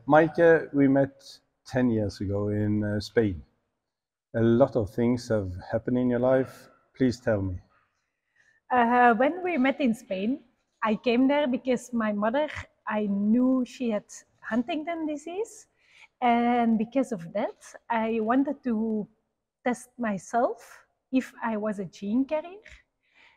Maaike, we met 10 years ago in Spain. A lot of things have happened in your life. Please tell me. When we met in Spain, I came there because my mother, I knew she had Huntington disease. And because of that, I wanted to test myself if I was a gene carrier.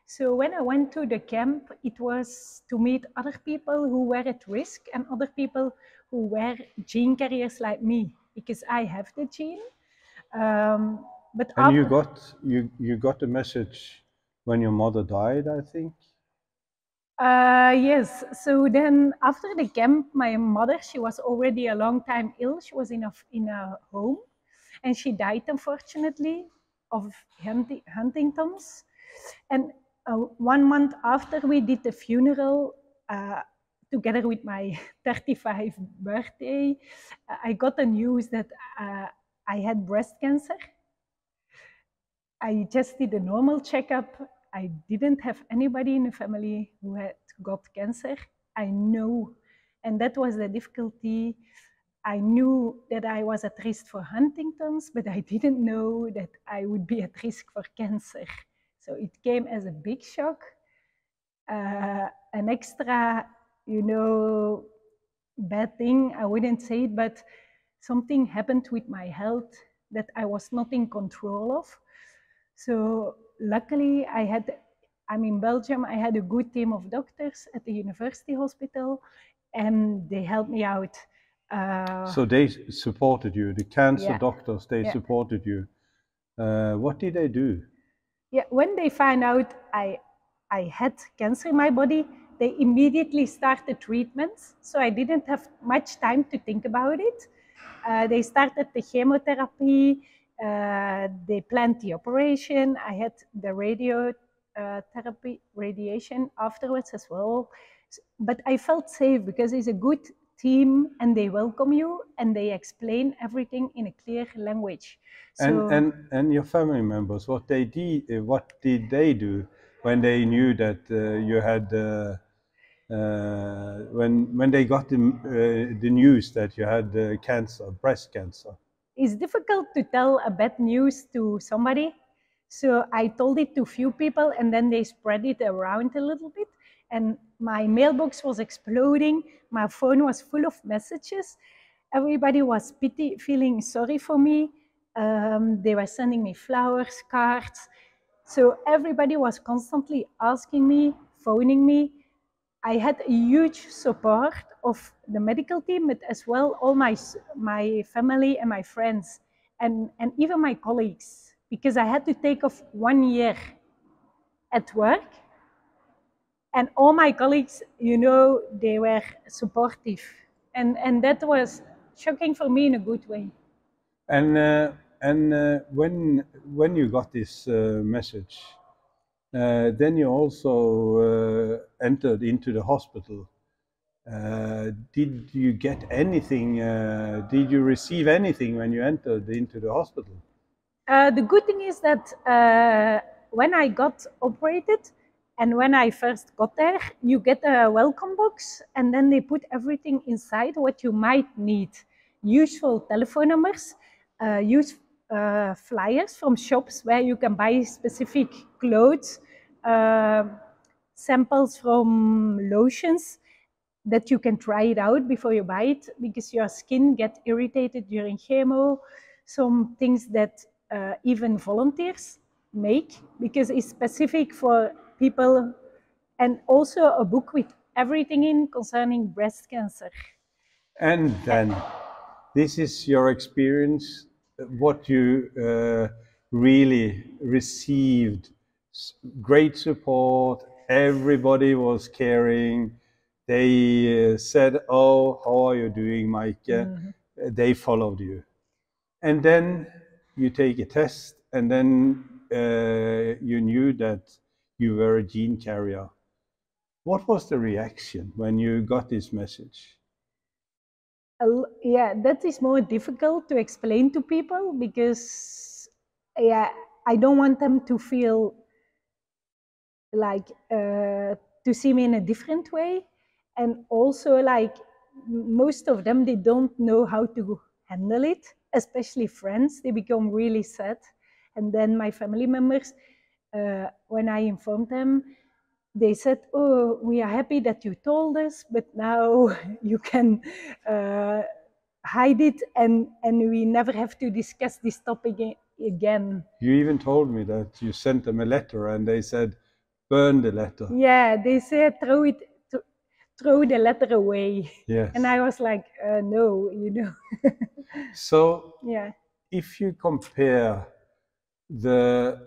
So when I went to the camp, it was to meet other people who were at risk and other people who were gene carriers like me, because I have the gene. But And after, you got a message when your mother died, I think. yes, so then after the camp, my mother, she was already a long time ill. She was in a home and she died, unfortunately, of Huntington's. And 1 month after we did the funeral, together with my 35th birthday, I got the news that I had breast cancer. I just did a normal checkup. I didn't have anybody in the family who had got cancer. I know, and that was the difficulty. I knew that I was at risk for Huntington's, but I didn't know that I would be at risk for cancer. So it came as a big shock. An extra, bad thing, I wouldn't say it, but something happened with my health that I was not in control of. So luckily I'm in Belgium, I had a good team of doctors at the university hospital and they helped me out. So they supported you, the cancer Yeah. doctors, they Yeah. supported you. What did they do? Yeah, when they found out I had cancer in my body, they immediately started treatments. So I didn't have much time to think about it. They started the chemotherapy. They planned the operation. I had the radiation afterwards as well. But I felt safe because it's a good team and they welcome you and they explain everything in a clear language. So And your family members, what did they do when they knew that you had when they got the news that you had cancer, breast cancer? it's difficult to tell a bad news to somebody. So I told it to few people and then they spread it around a little bit. And my mailbox was exploding. My phone was full of messages. Everybody was feeling sorry for me. They were sending me flowers, cards. So everybody was constantly asking me, phoning me. I had a huge support of the medical team, but as well all my family and my friends, and even my colleagues, because I had to take off 1 year at work, and all my colleagues, they were supportive, and that was shocking for me in a good way. And when you got this message, then you also entered into the hospital. Did you get anything? Did you receive anything when you entered into the hospital? The good thing is that when I got operated and when I first got there, you get a welcome box and then they put everything inside what you might need. Useful telephone numbers, flyers from shops where you can buy specific clothes, samples from lotions that you can try it out before you buy it because your skin gets irritated during chemo. Some things that even volunteers make because it's specific for people, and also a book with everything in concerning breast cancer. And then, this is your experience, what you really received. Great support, everybody was caring. They said, "Oh, how are you doing, Maaike?" They followed you. And then you take a test, and then you knew that you were a gene carrier. What was the reaction when you got this message? Yeah, that is more difficult to explain to people because, yeah, I don't want them to feel like to see me in a different way, and also like most of them, they don't know how to handle it, especially friends. They become really sad. And then my family members, when I informed them, they said, "Oh, we are happy that you told us, but now you can hide it, and we never have to discuss this topic again." You even told me that you sent them a letter and they said, burn the letter. Yeah, they said throw the letter away. Yes. And I was like, no, you know. So Yeah. if you compare the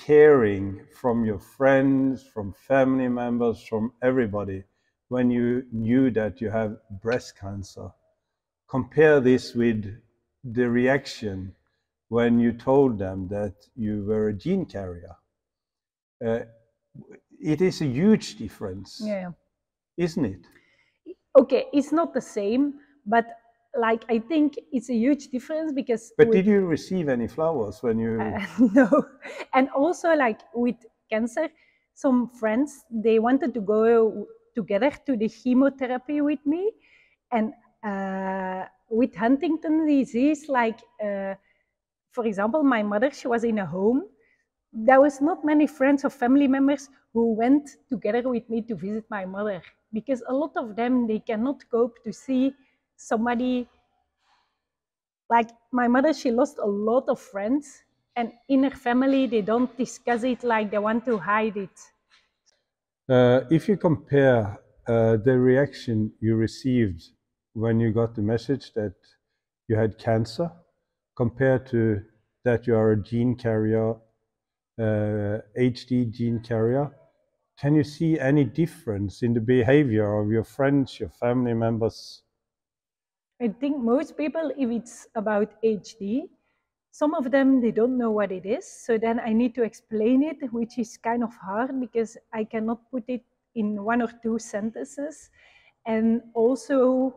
caring from your friends, from family members, from everybody, when you knew that you have breast cancer, compare this with the reaction when you told them that you were a gene carrier. It is a huge difference, Yeah. isn't it? Okay, it's not the same, but like I think it's a huge difference because. But did you receive any flowers when you? No, and also like with cancer, some friends, they wanted to go together to the chemotherapy with me, and with Huntington disease, like for example, my mother, she was in a home. There was not many friends or family members who went together with me to visit my mother, because a lot of them, they cannot cope to see somebody. Like my mother, she lost a lot of friends, and in her family, they don't discuss it, like they want to hide it. If you compare the reaction you received when you got the message that you had cancer, compared to that you are a gene carrier, HD gene carrier, can you see any difference in the behavior of your friends, your family members? I think most people, if it's about HD, some of them, they don't know what it is. So then I need to explain it, which is kind of hard because I cannot put it in 1 or 2 sentences. And also,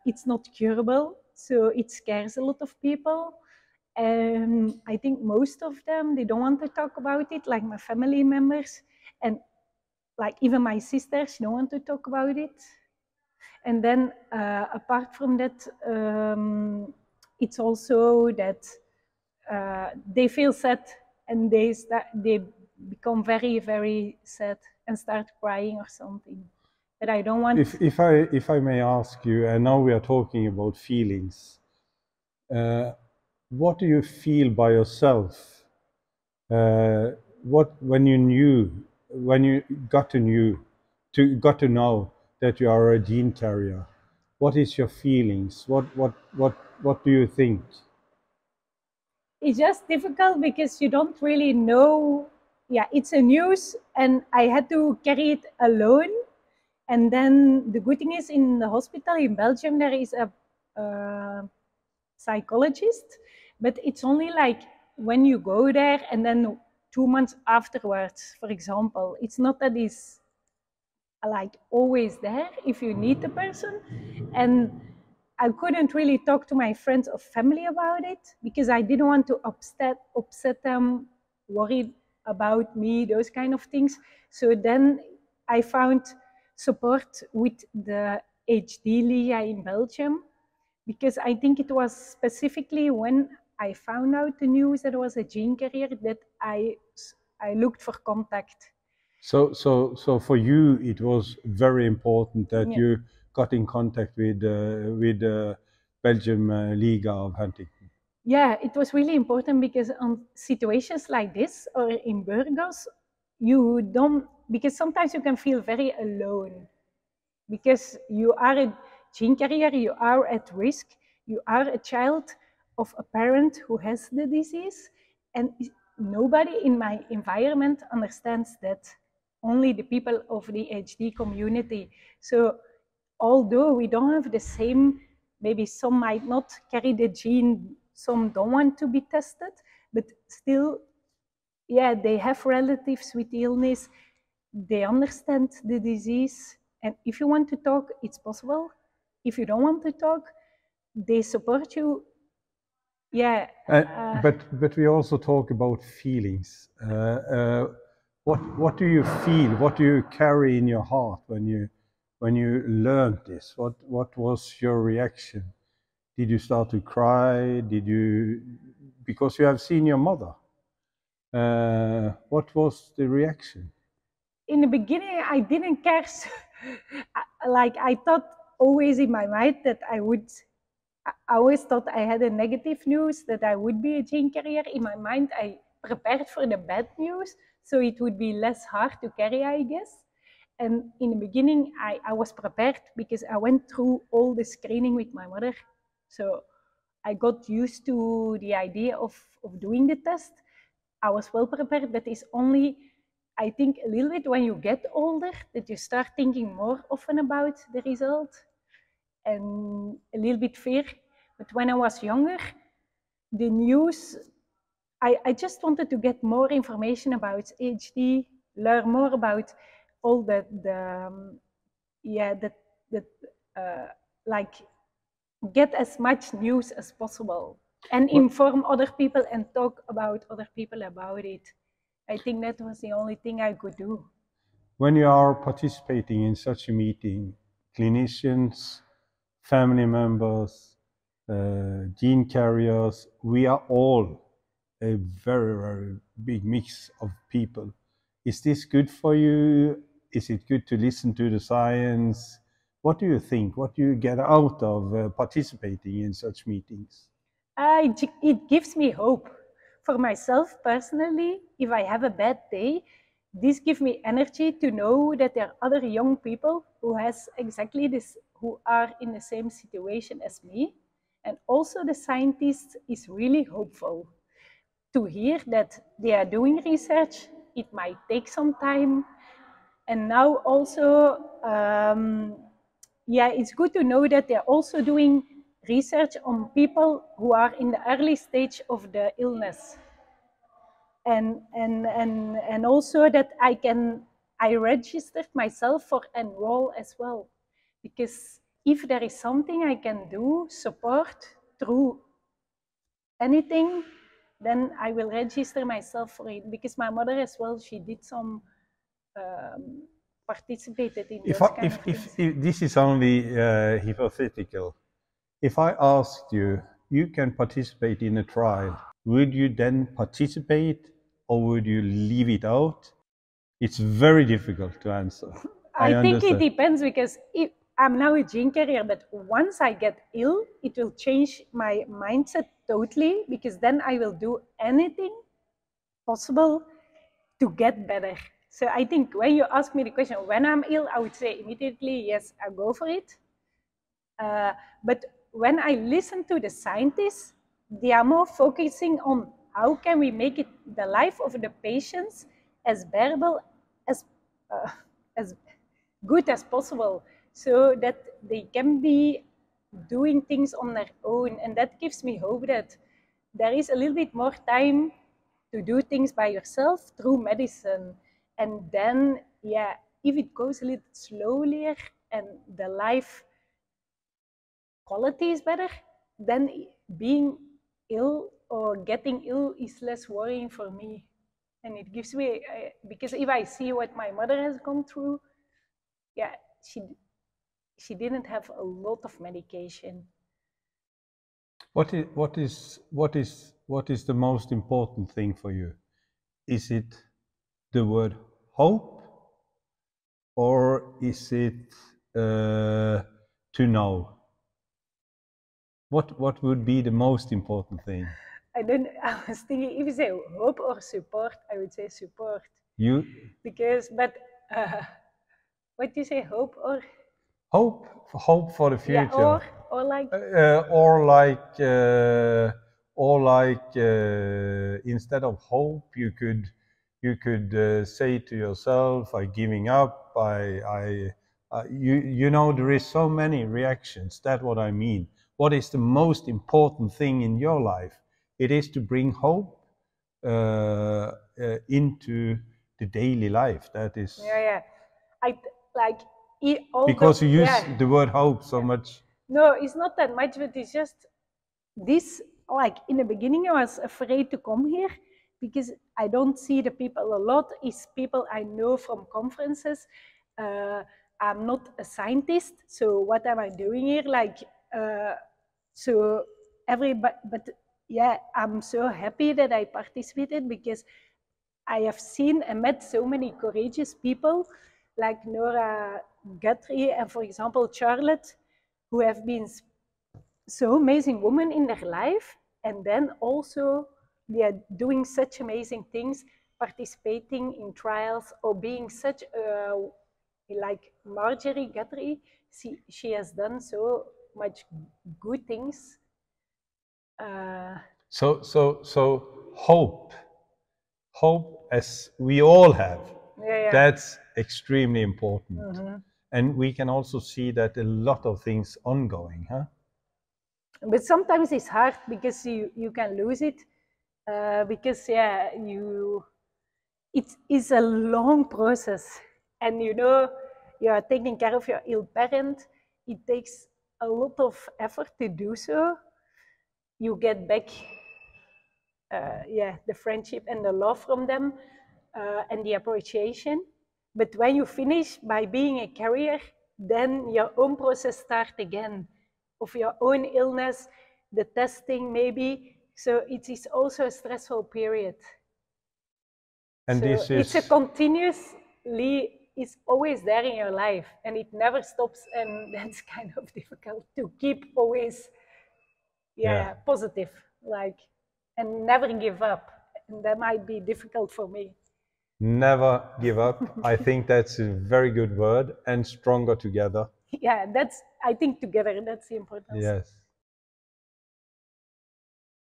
it's not curable. So it scares a lot of people. And I think most of them, they don't want to talk about it, like my family members. And like even my sister, she don't want to talk about it. And then apart from that, it's also that they feel sad, and they become very, very sad and start crying or something. But I don't want. If I may ask you, and now we are talking about feelings, what do you feel by yourself? What when you got to know that you are a gene carrier? What is your feelings? What do you think? It's just difficult because you don't really know. Yeah, it's a news, and I had to carry it alone. And then the good thing is, in the hospital in Belgium, there is a psychologist, but it's only like when you go there and then 2 months afterwards, for example. It's not that it's like always there if you need the person. And I couldn't really talk to my friends or family about it because I didn't want to upset them, worried about me, those kind of things. So then I found support with the HD LIA in Belgium, because I think it was specifically when I found out the news that I was a gene carrier that I looked for contact. So for you, it was very important that Yeah. you got in contact with Belgium Liga of Huntington. Yeah, it was really important because on situations like this or in Burgos, you don't, because sometimes you can feel very alone because you are a gene carrier, you are at risk, you are a child of a parent who has the disease, and nobody in my environment understands that, only the people of the HD community. So although we don't have the same, maybe some might not carry the gene, some don't want to be tested, but still, yeah, they have relatives with the illness, they understand the disease, and if you want to talk, it's possible. If you don't want to talk, they support you. Yeah. But we also talk about feelings. What do you feel? What do you carry in your heart when when you learned this, what was your reaction? Did you start to cry? Did you, because you have seen your mother? What was the reaction? In the beginning, I didn't care. Like, I thought always in my mind that I always thought I had a negative news, that I would be a gene carrier. In my mind, I prepared for the bad news, so it would be less hard to carry, I guess. And in the beginning, I was prepared because I went through all the screening with my mother. So I got used to the idea of doing the test. I was well prepared, but it's only, I think, a little bit when you get older that you start thinking more often about the result and a little bit fear. But when I was younger, the news, I just wanted to get more information about HD, learn more about all like get as much news as possible and inform other people and talk about other people about it. I think that was the only thing I could do. When you are participating in such a meeting, clinicians, family members, gene carriers, we are all a very, very big mix of people. Is this good for you? Is it good to listen to the science? What do you think? What do you get out of participating in such meetings? It gives me hope. For myself personally, if I have a bad day, this gives me energy to know that there are other young people who has exactly this, who are in the same situation as me. And also the scientists is really hopeful to hear that they are doing research. It might take some time. And now also, it's good to know that they're also doing research on people who are in the early stage of the illness. And also that I registered myself for enroll as well. Because if there is something I can do, support through anything, then I will register myself for it. Because my mother as well, she did some, participated in those kind of things. If this is only hypothetical, if I asked you, you can participate in a trial, would you then participate or would you leave it out? It's very difficult to answer. I think it depends, because if I'm now a gene carrier, but once I get ill, it will change my mindset totally, because then I will do anything possible to get better. So I think when you ask me the question, when I'm ill, I would say immediately, yes, I'll go for it. But when I listen to the scientists, they are more focusing on how can we make it the life of the patients as bearable, as good as possible, so that they can be doing things on their own. And that gives me hope that there is a little bit more time to do things by yourself through medicine. And then, if it goes a little slowly and the life quality is better, then being ill or getting ill is less worrying for me. And it gives me, because if I see what my mother has gone through, she didn't have a lot of medication. What is the most important thing for you? Is it the word hope, or is it to know? What would be the most important thing? I was thinking, if you say hope or support, I would say support. You? Because, but what do you say, hope or? Hope for the future. Yeah, or like. Instead of hope, you could say to yourself, "I'm giving up." You know, there is so many reactions. That's what I mean. What is the most important thing in your life? It is to bring hope into the daily life. That is. Yeah. Because you use the word hope so much. No, it's not that much, but it's just this, like in the beginning I was afraid to come here because I don't see the people a lot. It's people I know from conferences. I'm not a scientist, so what am I doing here? Like, so everybody, but yeah, I'm so happy that I participated because I have seen and met so many courageous people like Nora Guthrie and, for example, Charlotte, who have been so amazing women in their life, and then also they are doing such amazing things, participating in trials or being such a, like Marjorie Guthrie, she has done so much good things. So hope as we all have, Yeah. that's extremely important. And we can also see that a lot of things ongoing, huh? But sometimes it's hard because you can lose it because yeah, it is a long process, and you know, you are taking care of your ill parent. It takes a lot of effort to do so. You get back yeah, the friendship and the love from them and the appreciation. But when you finish by being a carrier, then your own process starts again of your own illness, the testing maybe. So it is also a stressful period. And so this it's a is continuously, it's always there in your life and it never stops, and that's kind of difficult to keep always positive, like, and never give up. And that might be difficult for me. never give up. I think that's a very good word, and stronger together. Yeah, that's, I think together, that's the importance. Yes.